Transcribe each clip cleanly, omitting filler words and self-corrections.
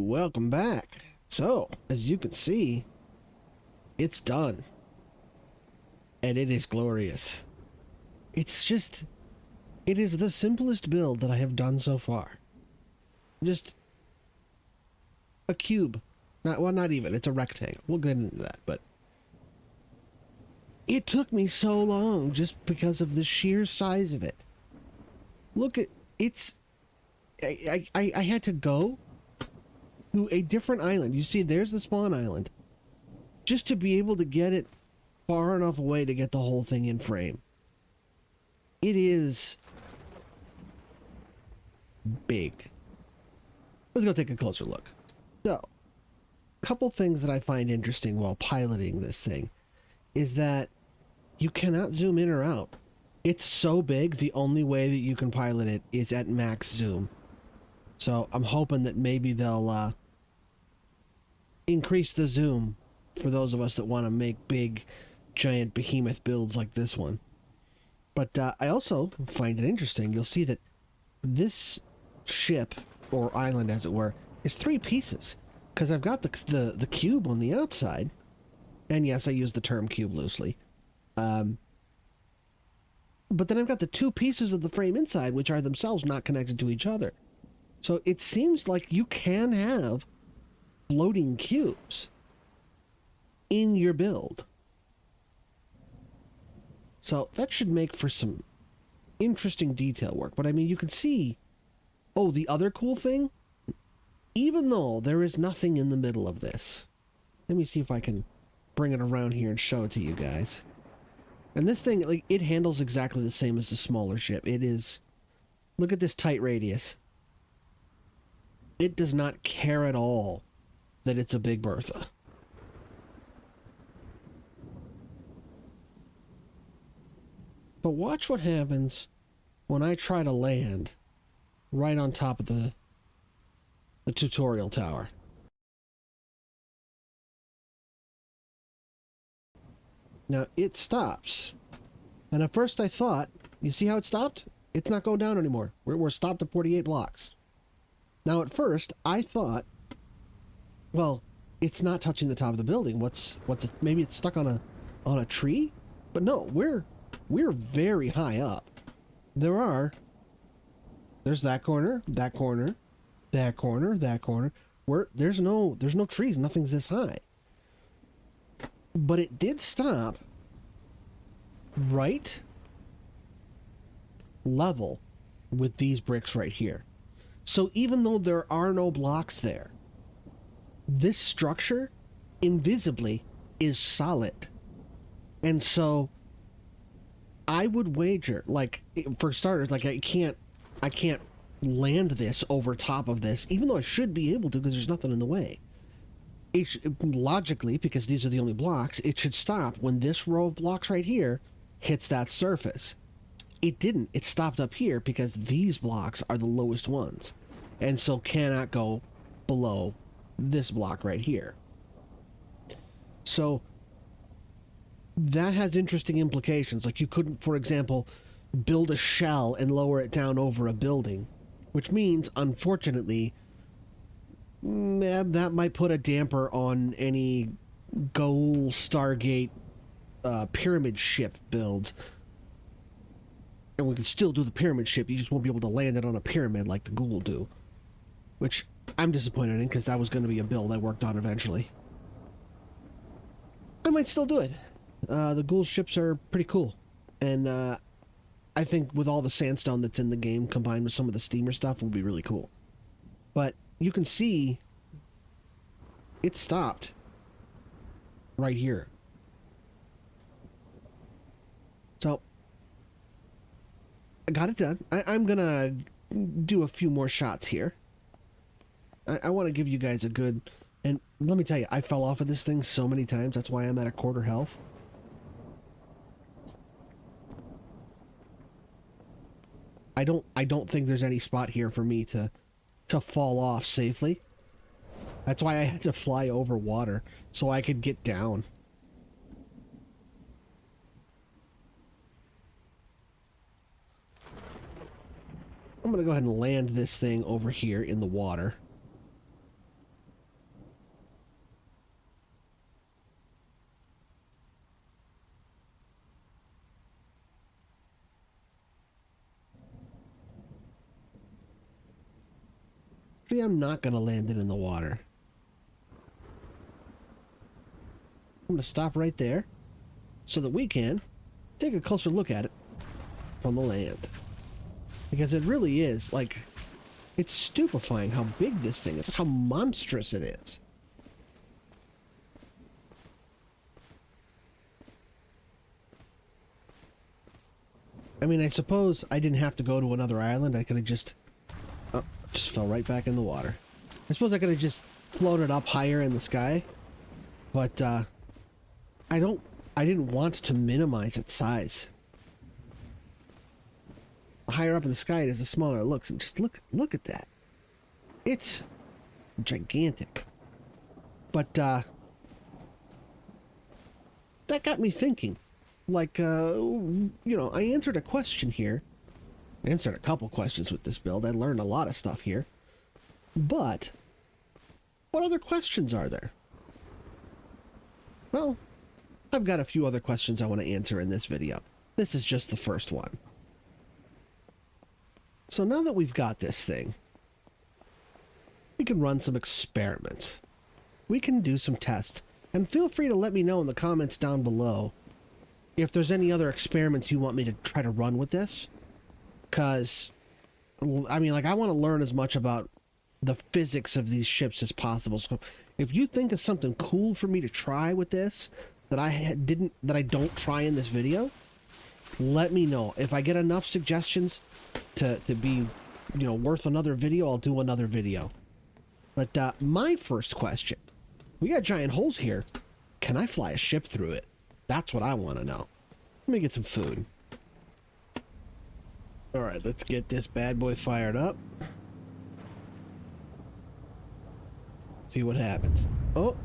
Welcome back. So, as you can see, it's done. And it is glorious. It's just, it is the simplest build that I have done so far. Just a cube. Not even. It's a rectangle. We'll get into that, but it took me so long just because of the sheer size of it. Look at, it's, I had to go to a different island. You see, there's the spawn island. Just to be able to get it far enough away to get the whole thing in frame. It is big. Let's go take a closer look. So, a couple things that I find interesting while piloting this thing is that you cannot zoom in or out. It's so big, the only way that you can pilot it is at max zoom. So I'm hoping that maybe they'll increase the zoom for those of us that want to make big, giant behemoth builds like this one. But I also find it interesting. You'll see that this ship, or island as it were, is 3 pieces. Because I've got the cube on the outside. And yes, I use the term cube loosely. But then I've got the 2 pieces of the frame inside, which are themselves not connected to each other. So it seems like you can have floating cubes in your build. So that should make for some interesting detail work. But I mean, you can see, oh, the other cool thing, even though there is nothing in the middle of this, let me see if I can bring it around here and show it to you guys. And this thing, like, it handles exactly the same as the smaller ship. It is, look at this tight radius. It does not care at all that it's a Big Bertha. But watch what happens when I try to land right on top of the tutorial tower. Now, it stops. And at first I thought, you see how it stopped? It's not going down anymore. We're stopped at 48 blocks. Now, at first, I thought, well, it's not touching the top of the building. Maybe it's stuck on a tree? But no, we're very high up. There's that corner, that corner, that corner, that corner. There's no trees, nothing's this high. But it did stop right level with these bricks right here. So even though there are no blocks there, this structure invisibly is solid. And so I would wager, like, for starters, like, I can't land this over top of this, even though I should be able to because there's nothing in the way. Logically, because these are the only blocks, it should stop when this row of blocks right here hits that surface. It didn't. It stopped up here because these blocks are the lowest ones, and so cannot go below this block right here. So that has interesting implications. Like, you couldn't, for example, build a shell and lower it down over a building, which means, unfortunately, that might put a damper on any Goal Stargate pyramid ship builds. And we can still do the pyramid ship, you just won't be able to land it on a pyramid like the Ghoul do. Which I'm disappointed in, because that was going to be a build I worked on eventually. I might still do it. The Ghoul ships are pretty cool. And I think with all the sandstone that's in the game, combined with some of the steamer stuff, will be really cool. But you can see it stopped right here. So I got it done. I'm gonna do a few more shots here. I want to give you guys a good, and let me tell you, I fell off of this thing so many times. That's why I'm at a quarter health. I don't think there's any spot here for me to fall off safely. That's why I had to fly over water so I could get down. I'm going to go ahead and land this thing over here in the water. Actually, I'm not going to land it in the water. I'm going to stop right there so that we can take a closer look at it from the land. Because it really is, like, it's stupefying how big this thing is, how monstrous it is. I mean, I suppose I didn't have to go to another island. I could have just... Oh, just fell right back in the water. I suppose I could have just floated up higher in the sky. But, I didn't want to minimize its size. The higher up in the sky it is, the smaller it looks. And just look at that. It's gigantic. But, that got me thinking. Like, you know, I answered a question here. I answered a couple questions with this build. I learned a lot of stuff here. But, what other questions are there? Well, I've got a few other questions I want to answer in this video. This is just the first one. So now that we've got this thing, we can run some experiments. We can do some tests. And feel free to let me know in the comments down below if there's any other experiments you want me to try to run with this. Because, I mean, like, I want to learn as much about the physics of these ships as possible. So if you think of something cool for me to try with this that I don't try in this video, let me know. If I get enough suggestions to be, you know, worth another video, I'll do another video. But my first question, we got giant holes here. Can I fly a ship through it? That's what I want to know. Let me get some food. All right, let's get this bad boy fired up. See what happens. Oh.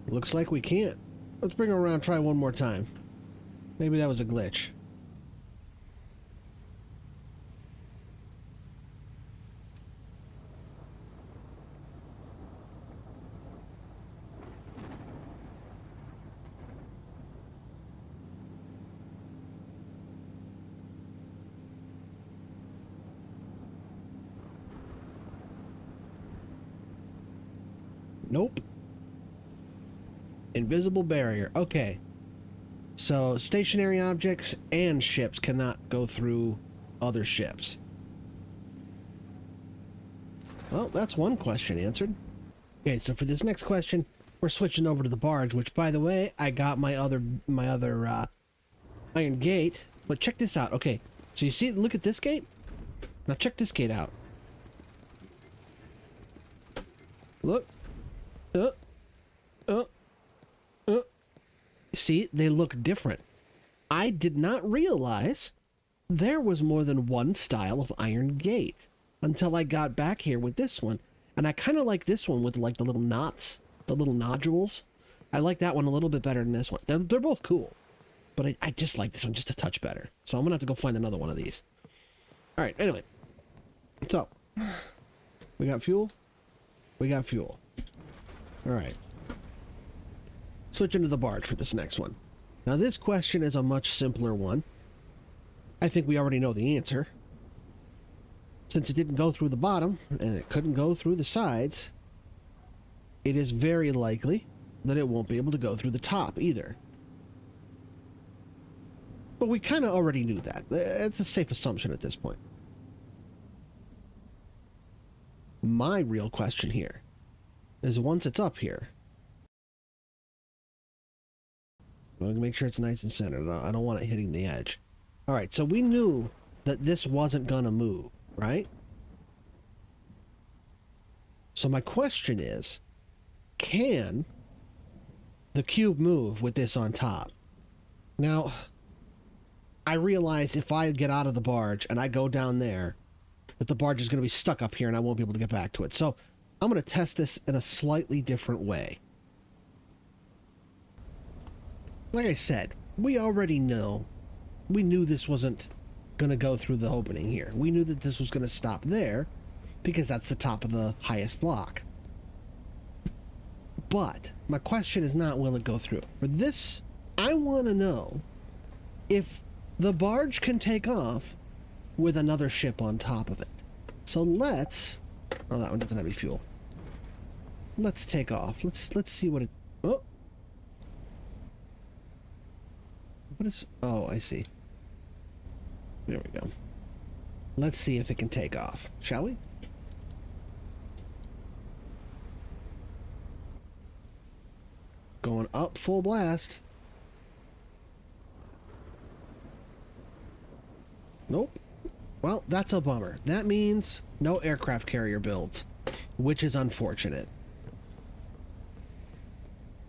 Looks like we can't. Let's bring her around and try one more time. Maybe that was a glitch. Nope. Invisible barrier. Okay. So, stationary objects and ships cannot go through other ships. Well, that's one question answered. Okay, so for this next question, we're switching over to the barge, which, by the way, I got my other iron gate. But check this out. Okay, so you see, look at this gate? Now check this gate out. Look. See, they look different. I did not realize there was more than one style of iron gate until I got back here with this one. And I kind of like this one with like the little knots, the little nodules. I like that one a little bit better than this one. They're both cool, but I just like this one just a touch better. So I'm gonna have to go find another one of these. All right, anyway. So, we got fuel. We got fuel. All right. Switch into the barge for this next one. Now this question is a much simpler one. I think we already know the answer. Since it didn't go through the bottom, and it couldn't go through the sides, it is very likely that it won't be able to go through the top either. But we kind of already knew that. It's a safe assumption at this point. My real question here is once it's up here, I'm going to make sure it's nice and centered. I don't want it hitting the edge. All right, so we knew that this wasn't going to move, right? So my question is, can the cube move with this on top? Now, I realize if I get out of the barge and I go down there, that the barge is going to be stuck up here and I won't be able to get back to it. So I'm going to test this in a slightly different way. Like I said, we already know. We knew this wasn't going to go through the opening here. We knew that this was going to stop there because that's the top of the highest block. But my question is not will it go through. For this, I want to know if the barge can take off with another ship on top of it. So let's... Oh, that one doesn't have any fuel. Let's take off. Let's see what it... Oh! What is... Oh, I see. There we go. Let's see if it can take off, shall we? Going up full blast. Nope. Well, that's a bummer. That means no aircraft carrier builds, which is unfortunate.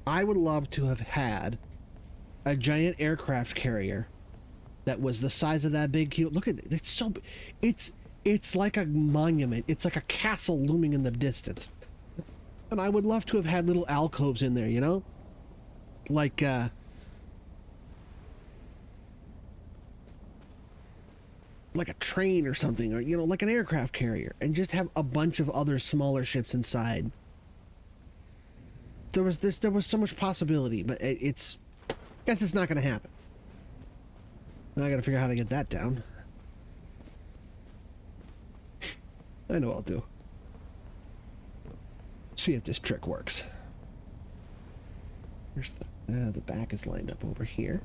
I would love to have had a giant aircraft carrier that was the size of that big cube. Look at it. It's so... It's like a monument. It's like a castle looming in the distance. And I would love to have had little alcoves in there, you know? Like a train or something, or, you know, like an aircraft carrier, and just have a bunch of other smaller ships inside. There was so much possibility, but I guess it's not going to happen. Now I got to figure out how to get that down. I know what I'll do. See if this trick works. Here's the back is lined up over here.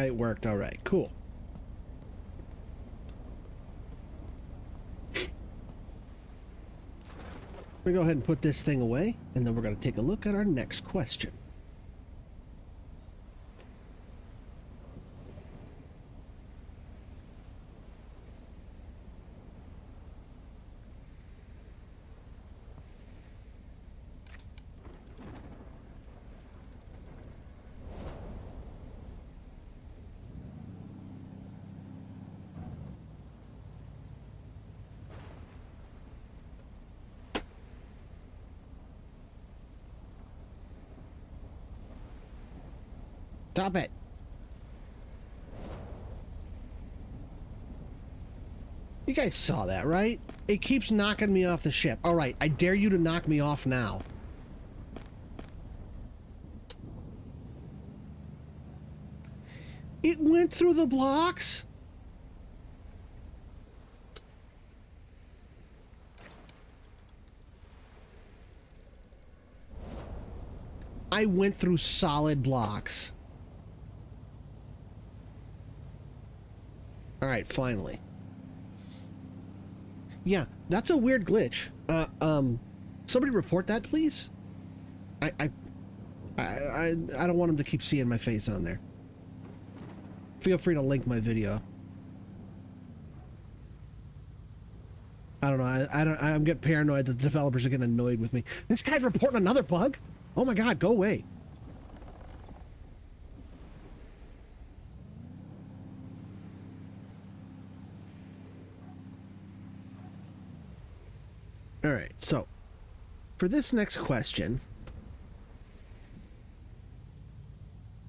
It worked. All right. Cool. We're going to go ahead and put this thing away, and then we're going to take a look at our next question. Stop it. You guys saw that, right? It keeps knocking me off the ship. All right, I dare you to knock me off now. It went through the blocks? I went through solid blocks. All right, finally. Yeah, that's a weird glitch. Somebody report that, please. I don't want them to keep seeing my face on there. Feel free to link my video. I don't know. I'm getting paranoid that the developers are getting annoyed with me. This guy's reporting another bug? Oh my god, go away. All right, so for this next question,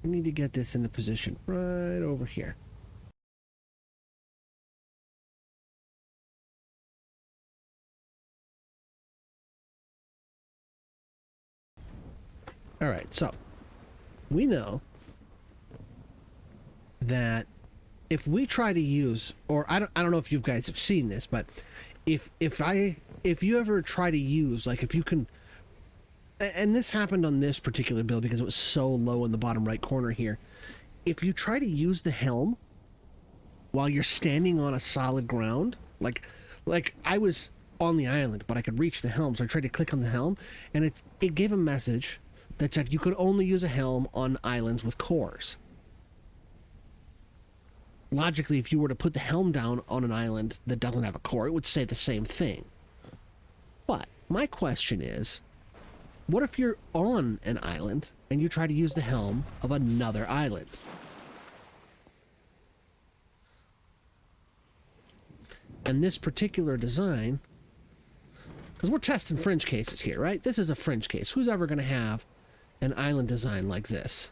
we need to get this in the position right over here. All right, so we know that if we try to use, or I don't know if you guys have seen this, but if you ever try to use, like, if you can, and this happened on this particular build because it was so low in the bottom right corner here, if you try to use the helm while you're standing on a solid ground, like I was on the island, but I could reach the helm, so I tried to click on the helm, and it gave a message that said you could only use a helm on islands with cores. Logically, if you were to put the helm down on an island that doesn't have a core, it would say the same thing. But my question is, what if you're on an island and you try to use the helm of another island? And this particular design, because we're testing fringe cases here, right? This is a fringe case. Who's ever going to have an island design like this?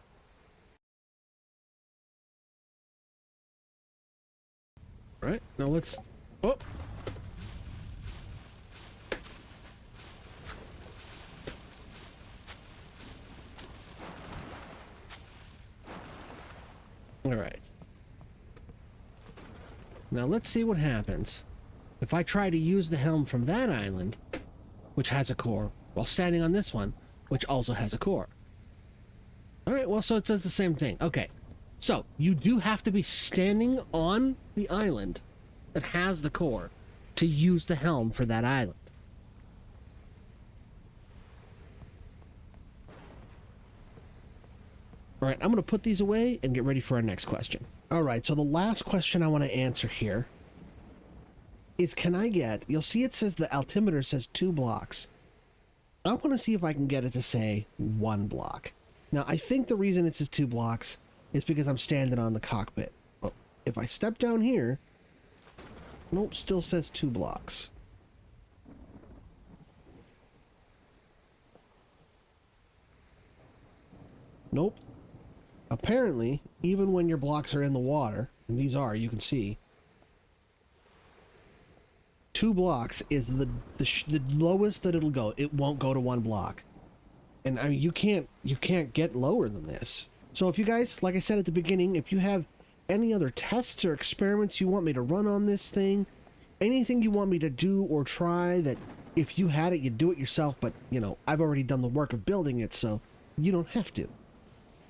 All right, now let's... Oh! All right. Now let's see what happens if I try to use the helm from that island, which has a core, while standing on this one, which also has a core. Alright, well, so it does the same thing. Okay, so you do have to be standing on the island that has the core to use the helm for that island. Alright, I'm going to put these away and get ready for our next question. Alright, so the last question I want to answer here is, can I get... You'll see it says the altimeter says 2 blocks. I want to see if I can get it to say 1 block. Now, I think the reason it says 2 blocks is because I'm standing on the cockpit. But if I step down here... Nope, still says 2 blocks. Nope. Apparently, even when your blocks are in the water, and these are, you can see, 2 blocks is the lowest that it'll go. It won't go to 1 block. And I mean, you can't get lower than this. So if you guys, like I said at the beginning, if you have any other tests or experiments you want me to run on this thing, anything you want me to do or try that if you had it, you'd do it yourself, but, you know, I've already done the work of building it, so you don't have to.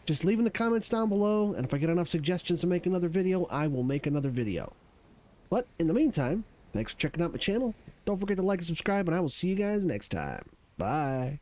Just leave in the comments down below, and if I get enough suggestions to make another video, I will make another video. But in the meantime, thanks for checking out my channel. Don't forget to like and subscribe, and I will see you guys next time. Bye.